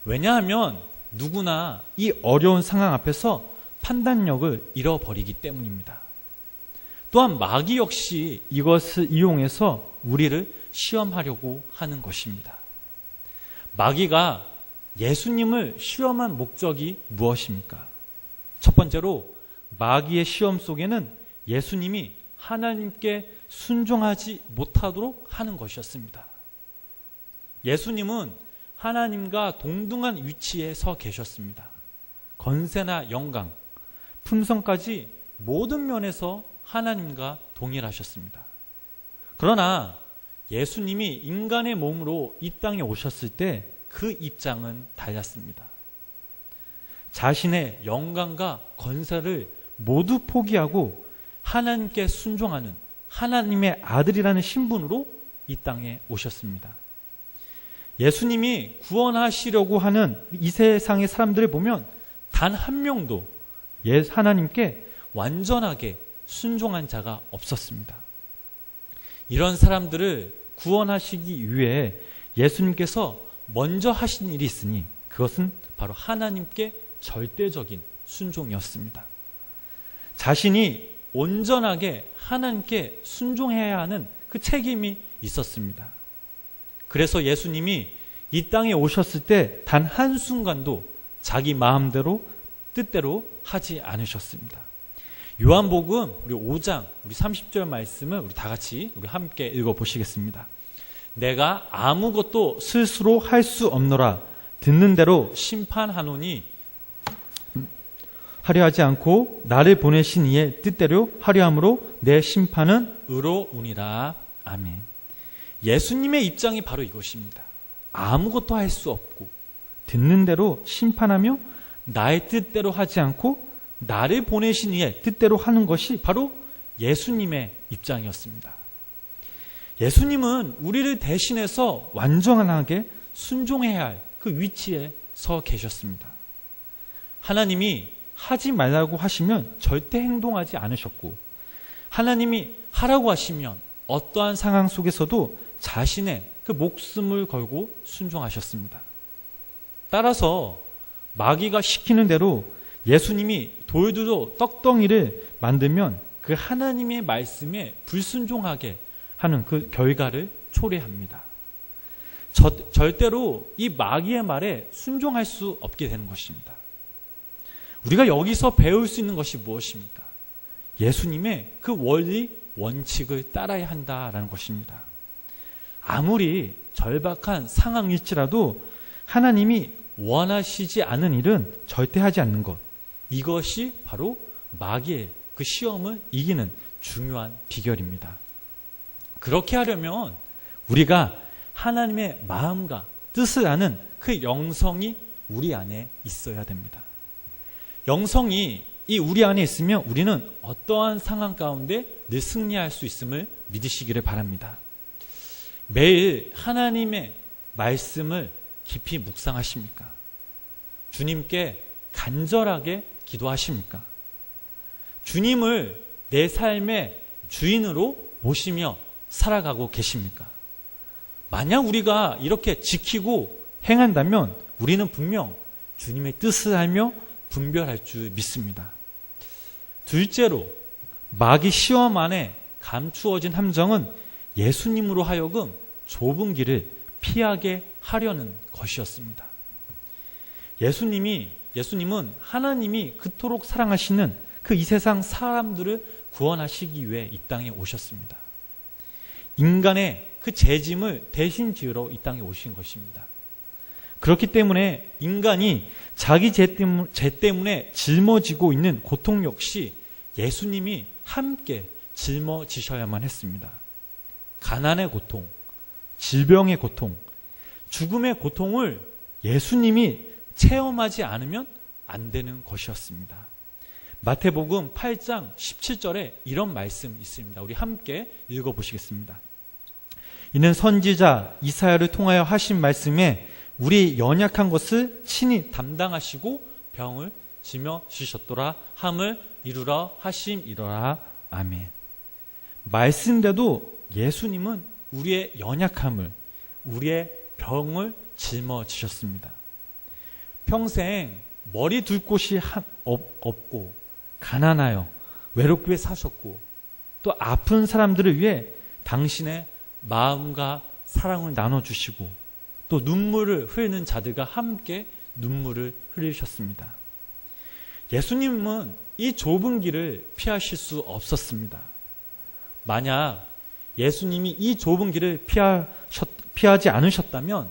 왜냐하면 누구나 이 어려운 상황 앞에서 판단력을 잃어버리기 때문입니다. 또한 마귀 역시 이것을 이용해서 우리를 시험하려고 하는 것입니다. 마귀가 예수님을 시험한 목적이 무엇입니까? 첫 번째로 마귀의 시험 속에는 예수님이 하나님께 순종하지 못하도록 하는 것이었습니다. 예수님은 하나님과 동등한 위치에 서 계셨습니다. 권세나 영광, 품성까지 모든 면에서 하나님과 동일하셨습니다. 그러나 예수님이 인간의 몸으로 이 땅에 오셨을 때 그 입장은 달랐습니다. 자신의 영광과 권세를 모두 포기하고 하나님께 순종하는 하나님의 아들이라는 신분으로 이 땅에 오셨습니다. 예수님이 구원하시려고 하는 이 세상의 사람들을 보면 단 한 명도 하나님께 완전하게 순종한 자가 없었습니다. 이런 사람들을 구원하시기 위해 예수님께서 먼저 하신 일이 있으니 그것은 바로 하나님께 절대적인 순종이었습니다. 자신이 온전하게 하나님께 순종해야 하는 그 책임이 있었습니다. 그래서 예수님이 이 땅에 오셨을 때 단 한순간도 자기 마음대로 뜻대로 하지 않으셨습니다. 요한복음 우리 5장 우리 30절 말씀을 우리 다 같이 우리 함께 읽어보시겠습니다. 내가 아무것도 스스로 할 수 없노라 듣는 대로 심판하노니 하려 하지 않고 나를 보내신 이의 뜻대로 하려 함으로 내 심판은 의로우니라. 아멘. 예수님의 입장이 바로 이것입니다. 아무것도 할 수 없고 듣는 대로 심판하며 나의 뜻대로 하지 않고 나를 보내신 이의 뜻대로 하는 것이 바로 예수님의 입장이었습니다. 예수님은 우리를 대신해서 완전하게 순종해야 할 그 위치에 서 계셨습니다. 하나님이 하지 말라고 하시면 절대 행동하지 않으셨고 하나님이 하라고 하시면 어떠한 상황 속에서도 자신의 그 목숨을 걸고 순종하셨습니다. 따라서 마귀가 시키는 대로 예수님이 돌들로 떡덩이를 만들면 그 하나님의 말씀에 불순종하게 하는 그 결과를 초래합니다. 절대로 이 마귀의 말에 순종할 수 없게 되는 것입니다. 우리가 여기서 배울 수 있는 것이 무엇입니까? 예수님의 그 원리, 원칙을 따라야 한다라는 것입니다. 아무리 절박한 상황일지라도 하나님이 원하시지 않은 일은 절대 하지 않는 것. 이것이 바로 마귀의 그 시험을 이기는 중요한 비결입니다. 그렇게 하려면 우리가 하나님의 마음과 뜻을 아는 그 영성이 우리 안에 있어야 됩니다. 영성이 이 우리 안에 있으면 우리는 어떠한 상황 가운데 늘 승리할 수 있음을 믿으시기를 바랍니다. 매일 하나님의 말씀을 깊이 묵상하십니까? 주님께 간절하게 기도하십니까? 주님을 내 삶의 주인으로 모시며 살아가고 계십니까? 만약 우리가 이렇게 지키고 행한다면 우리는 분명 주님의 뜻을 알며 분별할 줄 믿습니다. 둘째로 마귀 시험 안에 감추어진 함정은 예수님으로 하여금 좁은 길을 피하게 하려는 것이었습니다. 예수님은 하나님이 그토록 사랑하시는 그 이 세상 사람들을 구원하시기 위해 이 땅에 오셨습니다. 인간의 그 죄짐을 대신 지으러 이 땅에 오신 것입니다. 그렇기 때문에 인간이 자기 죄 때문에 짊어지고 있는 고통 역시 예수님이 함께 짊어지셔야만 했습니다. 가난의 고통, 질병의 고통, 죽음의 고통을 예수님이 체험하지 않으면 안 되는 것이었습니다. 마태복음 8장 17절에 이런 말씀이 있습니다. 우리 함께 읽어보시겠습니다. 이는 선지자 이사야를 통하여 하신 말씀에 우리 연약한 것을 친히 담당하시고 병을 짊어지셨도라 함을 이루라 하심이로라. 아멘. 말씀대로 예수님은 우리의 연약함을, 우리의 병을 짊어지셨습니다. 평생 머리 둘 곳이 없고 가난하여 외롭게 사셨고 또 아픈 사람들을 위해 당신의 마음과 사랑을 나눠주시고 또 눈물을 흘리는 자들과 함께 눈물을 흘리셨습니다. 예수님은 이 좁은 길을 피하실 수 없었습니다. 만약 예수님이 이 좁은 길을 피하지 않으셨다면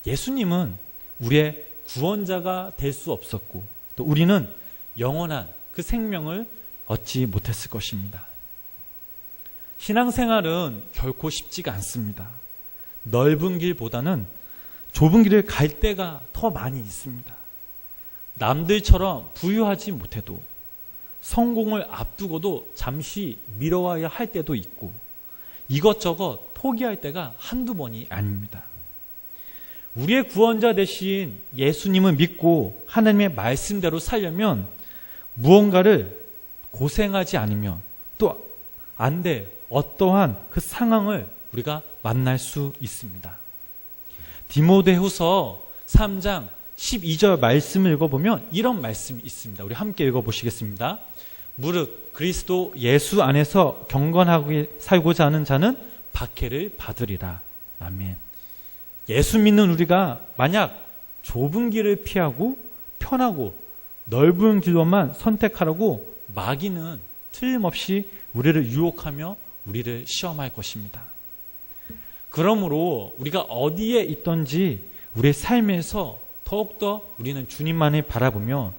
예수님은 우리의 구원자가 될 수 없었고 또 우리는 영원한 그 생명을 얻지 못했을 것입니다. 신앙생활은 결코 쉽지가 않습니다. 넓은 길보다는 좁은 길을 갈 때가 더 많이 있습니다. 남들처럼 부유하지 못해도 성공을 앞두고도 잠시 미뤄와야 할 때도 있고 이것저것 포기할 때가 한두 번이 아닙니다. 우리의 구원자 되신 예수님을 믿고 하나님의 말씀대로 살려면 무언가를 고생하지 않으면 또 안 돼 어떠한 그 상황을 우리가 만날 수 있습니다. 디모데후서 3장 12절 말씀을 읽어보면 이런 말씀이 있습니다. 우리 함께 읽어보시겠습니다. 무릇 그리스도 예수 안에서 경건하게 살고자 하는 자는 박해를 받으리라. 아멘. 예수 믿는 우리가 만약 좁은 길을 피하고 편하고 넓은 길로만 선택하라고 마귀는 틀림없이 우리를 유혹하며 우리를 시험할 것입니다. 그러므로 우리가 어디에 있든지 우리의 삶에서 더욱더 우리는 주님만을 바라보며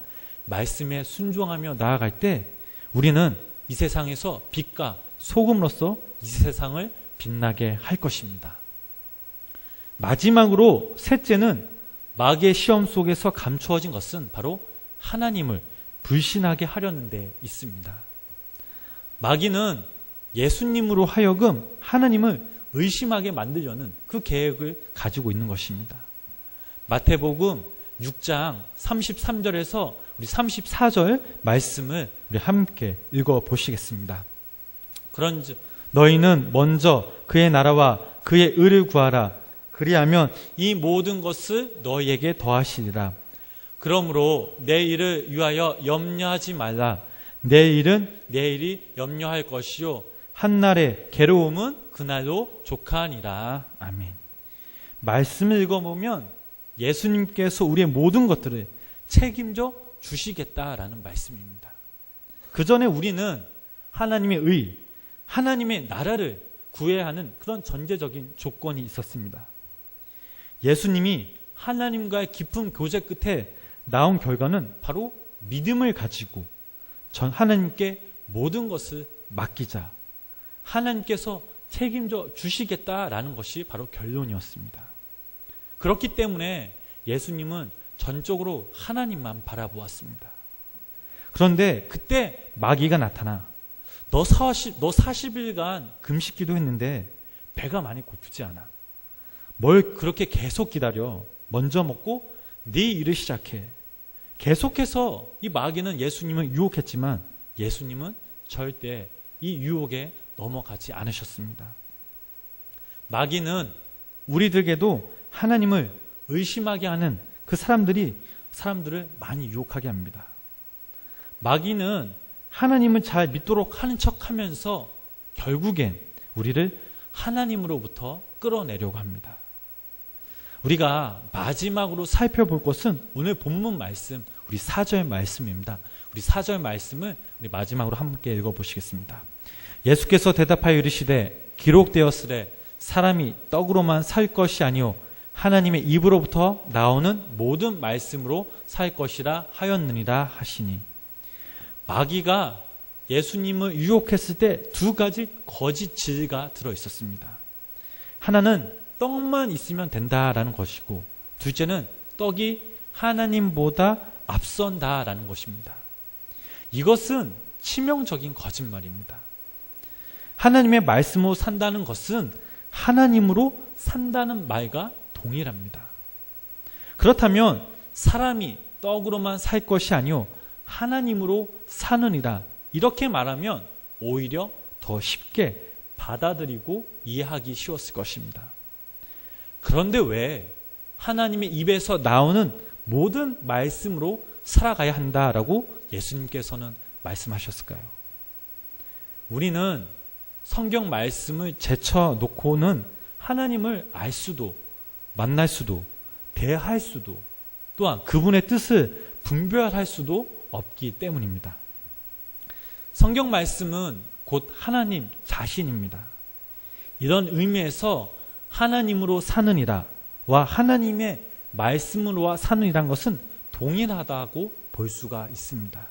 말씀에 순종하며 나아갈 때 우리는 이 세상에서 빛과 소금으로서 이 세상을 빛나게 할 것입니다. 마지막으로 셋째는 마귀의 시험 속에서 감추어진 것은 바로 하나님을 불신하게 하려는 데 있습니다. 마귀는 예수님으로 하여금 하나님을 의심하게 만들려는 그 계획을 가지고 있는 것입니다. 마태복음 6장 33절에서 우리 34절 말씀을 우리 함께 읽어보시겠습니다. 그런즉 너희는 먼저 그의 나라와 그의 의를 구하라. 그리하면 이 모든 것을 너희에게 더하시리라. 그러므로 내일을 위하여 염려하지 말라. 내일은 내일이 염려할 것이요 한날의 괴로움은 그날로 족하니라. 아멘. 말씀을 읽어보면 예수님께서 우리의 모든 것들을 책임져 주시겠다라는 말씀입니다. 그 전에 우리는 하나님의 의, 하나님의 나라를 구해야 하는 그런 전제적인 조건이 있었습니다. 예수님이 하나님과의 깊은 교제 끝에 나온 결과는 바로 믿음을 가지고 전 하나님께 모든 것을 맡기자, 하나님께서 책임져 주시겠다라는 것이 바로 결론이었습니다. 그렇기 때문에 예수님은 전적으로 하나님만 바라보았습니다. 그런데 그때 마귀가 나타나 너 40일간 금식 기도했는데 배가 많이 고프지 않아. 뭘 그렇게 계속 기다려. 먼저 먹고 네 일을 시작해. 계속해서 이 마귀는 예수님을 유혹했지만 예수님은 절대 이 유혹에 넘어가지 않으셨습니다. 마귀는 우리들에게도 하나님을 의심하게 하는 그 사람들을 많이 유혹하게 합니다. 마귀는 하나님을 잘 믿도록 하는 척 하면서 결국엔 우리를 하나님으로부터 끌어내려고 합니다. 우리가 마지막으로 살펴볼 것은 오늘 본문 말씀, 우리 4절 말씀입니다. 우리 4절 말씀을 우리 마지막으로 함께 읽어보시겠습니다. 예수께서 대답하여 이르시되 기록되었으되 사람이 떡으로만 살 것이 아니요 하나님의 입으로부터 나오는 모든 말씀으로 살 것이라 하였느니라 하시니, 마귀가 예수님을 유혹했을 때 두 가지 거짓 진리가 들어 있었습니다. 하나는 떡만 있으면 된다라는 것이고, 둘째는 떡이 하나님보다 앞선다라는 것입니다. 이것은 치명적인 거짓말입니다. 하나님의 말씀으로 산다는 것은 하나님으로 산다는 말과 동일합니다. 그렇다면 사람이 떡으로만 살 것이 아니요 하나님으로 사느니라, 이렇게 말하면 오히려 더 쉽게 받아들이고 이해하기 쉬웠을 것입니다. 그런데 왜 하나님의 입에서 나오는 모든 말씀으로 살아가야 한다라고 예수님께서는 말씀하셨을까요? 우리는 성경 말씀을 제쳐놓고는 하나님을 알 수도, 만날 수도, 대할 수도, 또한 그분의 뜻을 분별할 수도 없기 때문입니다. 성경 말씀은 곧 하나님 자신입니다. 이런 의미에서 하나님으로 사느니라 와 하나님의 말씀으로 사느니란 것은 동일하다고 볼 수가 있습니다.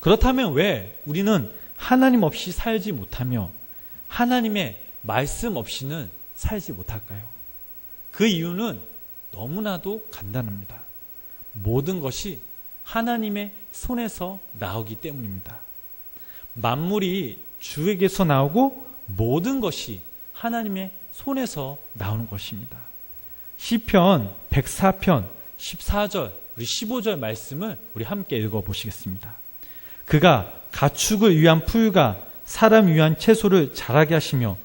그렇다면 왜 우리는 하나님 없이 살지 못하며 하나님의 말씀 없이는 살지 못할까요? 그 이유는 너무나도 간단합니다. 모든 것이 하나님의 손에서 나오기 때문입니다. 만물이 주에게서 나오고 모든 것이 하나님의 손에서 나오는 것입니다. 시편 104편 14절 우리 15절 말씀을 우리 함께 읽어보시겠습니다. 그가 가축을 위한 풀과 사람 위한 채소를 자라게 하시며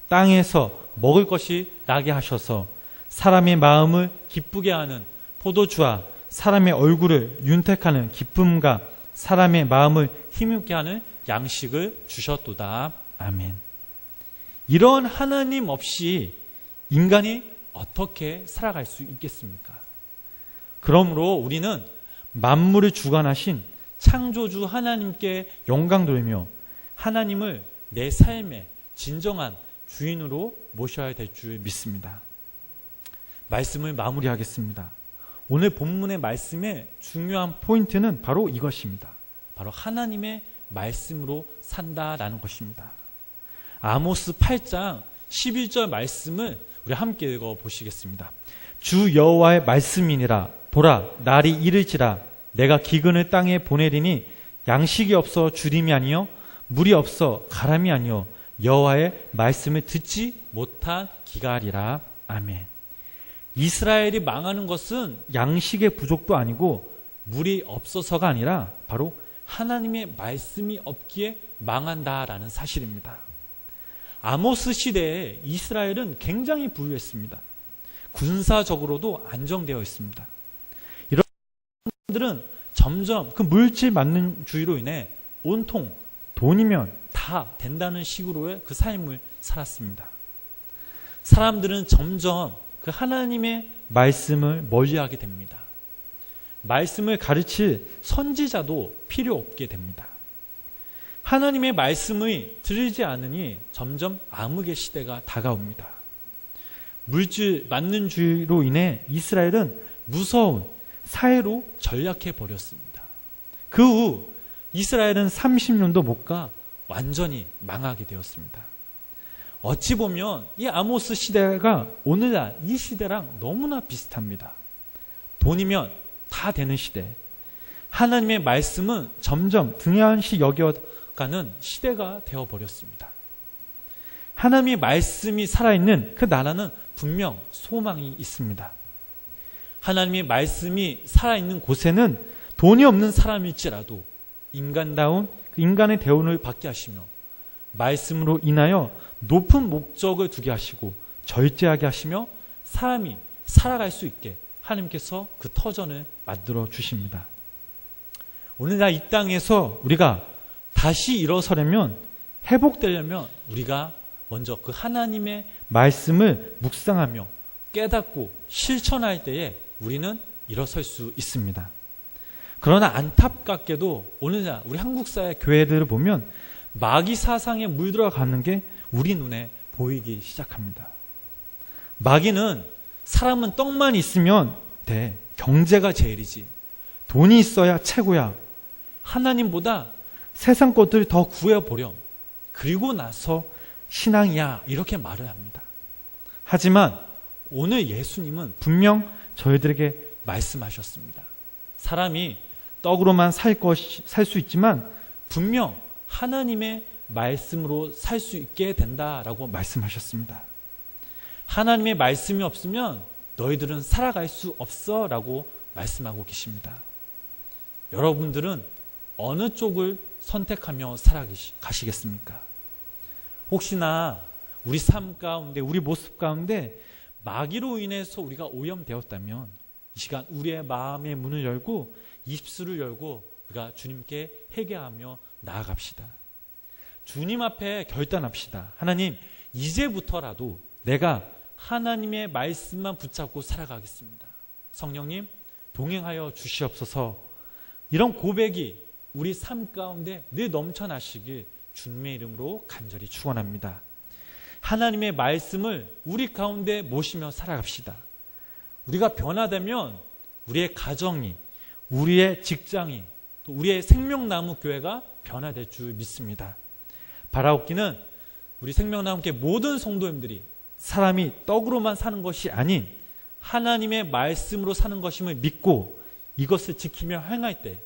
땅에서 먹을 것이 나게 하셔서 사람의 마음을 기쁘게 하는 포도주와 사람의 얼굴을 윤택하는 기쁨과 사람의 마음을 힘있게 하는 양식을 주셨도다. 아멘. 이런 하나님 없이 인간이 어떻게 살아갈 수 있겠습니까? 그러므로 우리는 만물을 주관하신 창조주 하나님께 영광 돌리며 하나님을 내 삶의 진정한 주인으로 모셔야 될 줄 믿습니다. 말씀을 마무리하겠습니다. 오늘 본문의 말씀의 중요한 포인트는 바로 이것입니다. 바로 하나님의 말씀으로 산다라는 것입니다. 아모스 8장 11절 말씀을 우리 함께 읽어보시겠습니다. 주 여호와의 말씀이니라. 보라, 날이 이르지라. 내가 기근을 땅에 보내리니 양식이 없어 주림이 아니요 물이 없어 가람이 아니요 여호와의 말씀을 듣지 못한 기갈이라. 아멘. 이스라엘이 망하는 것은 양식의 부족도 아니고 물이 없어서가 아니라 바로 하나님의 말씀이 없기에 망한다라는 사실입니다. 아모스 시대에 이스라엘은 굉장히 부유했습니다. 군사적으로도 안정되어 있습니다. 이런 사람들은 점점 그 물질 만능주의로 인해 온통 돈이면 다 된다는 식으로의 그 삶을 살았습니다. 사람들은 점점 그 하나님의 말씀을 멀리하게 됩니다. 말씀을 가르칠 선지자도 필요 없게 됩니다. 하나님의 말씀을 들지 않으니 점점 암흑의 시대가 다가옵니다. 물질, 만능주의로 인해 이스라엘은 무서운 사회로 전락해 버렸습니다. 그 후 이스라엘은 30년도 못 가 완전히 망하게 되었습니다. 어찌 보면 이 아모스 시대가 오늘날 이 시대랑 너무나 비슷합니다. 돈이면 다 되는 시대. 하나님의 말씀은 점점 등한시 여겨가는 시대가 되어버렸습니다. 하나님의 말씀이 살아있는 그 나라는 분명 소망이 있습니다. 하나님의 말씀이 살아있는 곳에는 돈이 없는 사람일지라도 인간다운 그 인간의 대우를 받게 하시며 말씀으로 인하여 높은 목적을 두게 하시고 절제하게 하시며 사람이 살아갈 수 있게 하나님께서 그 터전을 만들어 주십니다. 오늘날 이 땅에서 우리가 다시 일어서려면, 회복되려면 우리가 먼저 그 하나님의 말씀을 묵상하며 깨닫고 실천할 때에 우리는 일어설 수 있습니다. 그러나 안타깝게도 오늘날 우리 한국 사회 교회들을 보면 마귀 사상에 물들어가는 게 우리 눈에 보이기 시작합니다. 마귀는 사람은 떡만 있으면 돼. 경제가 제일이지. 돈이 있어야 최고야. 하나님보다 세상 것들을 더 구해보렴. 그리고 나서 신앙이야. 이렇게 말을 합니다. 하지만 오늘 예수님은 분명 저희들에게 말씀하셨습니다. 사람이 떡으로만 살 수 있지만 분명 하나님의 말씀으로 살 수 있게 된다라고 말씀하셨습니다. 하나님의 말씀이 없으면 너희들은 살아갈 수 없어 라고 말씀하고 계십니다. 여러분들은 어느 쪽을 선택하며 살아가시겠습니까? 혹시나 우리 삶 가운데, 우리 모습 가운데 마귀로 인해서 우리가 오염되었다면 이 시간 우리의 마음의 문을 열고 입술을 열고 우리가 주님께 회개하며 나아갑시다. 주님 앞에 결단합시다. 하나님, 이제부터라도 내가 하나님의 말씀만 붙잡고 살아가겠습니다. 성령님, 동행하여 주시옵소서. 이런 고백이 우리 삶 가운데 늘 넘쳐나시길 주님의 이름으로 간절히 축원합니다. 하나님의 말씀을 우리 가운데 모시며 살아갑시다. 우리가 변화되면 우리의 가정이, 우리의 직장이, 또 우리의 생명나무 교회가 변화될 줄 믿습니다. 바라옵기는 우리 생명나무교회 모든 성도님들이 사람이 떡으로만 사는 것이 아닌 하나님의 말씀으로 사는 것임을 믿고 이것을 지키며 행할 때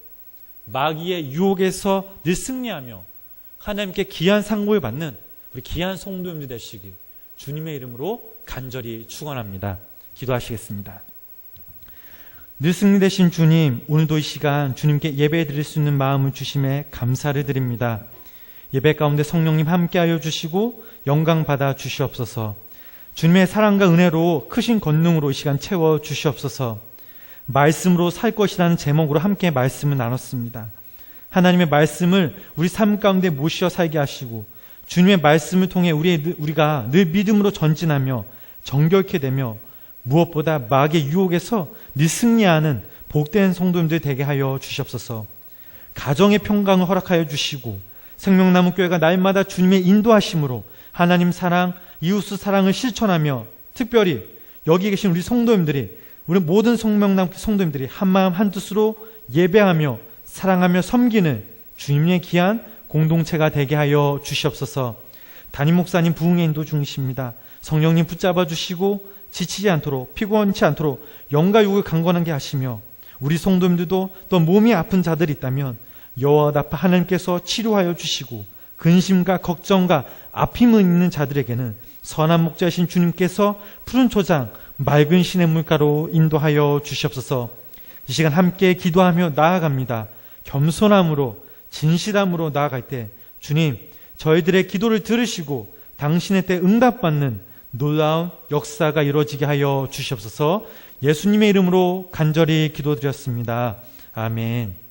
마귀의 유혹에서 늘 승리하며 하나님께 귀한 상급을 받는 우리 귀한 성도님들 되시길 주님의 이름으로 간절히 축원합니다. 기도하시겠습니다. 늘 승리되신 주님, 오늘도 이 시간 주님께 예배드릴 수 있는 마음을 주심에 감사를 드립니다. 예배 가운데 성령님 함께하여 주시고 영광 받아 주시옵소서. 주님의 사랑과 은혜로 크신 권능으로 이 시간 채워 주시옵소서. 말씀으로 살 것이라는 제목으로 함께 말씀을 나눴습니다. 하나님의 말씀을 우리 삶 가운데 모셔 살게 하시고 주님의 말씀을 통해 우리가 늘 믿음으로 전진하며 정결케 되며 무엇보다 마귀의 유혹에서 늘 승리하는 복된 성도님들 되게 하여 주시옵소서. 가정의 평강을 허락하여 주시고 생명나무 교회가 날마다 주님의 인도하심으로 하나님 사랑, 이웃의 사랑을 실천하며 특별히 여기 계신 우리 성도님들이, 우리 모든 생명나무 성도님들이 한마음 한뜻으로 예배하며 사랑하며 섬기는 주님의 귀한 공동체가 되게 하여 주시옵소서. 담임 목사님 부흥의 인도 중이십니다. 성령님 붙잡아 주시고 지치지 않도록, 피곤치 않도록 영과 육을 강건하게 하시며 우리 성도님들도 또 몸이 아픈 자들이 있다면 여호와 나파 하나님께서 치료하여 주시고 근심과 걱정과 아픔이 있는 자들에게는 선한 목자이신 주님께서 푸른 초장 맑은 신의 물가로 인도하여 주시옵소서. 이 시간 함께 기도하며 나아갑니다. 겸손함으로 진실함으로 나아갈 때 주님, 저희들의 기도를 들으시고 당신의 때 응답받는 놀라운 역사가 이루어지게 하여 주시옵소서. 예수님의 이름으로 간절히 기도드렸습니다. 아멘.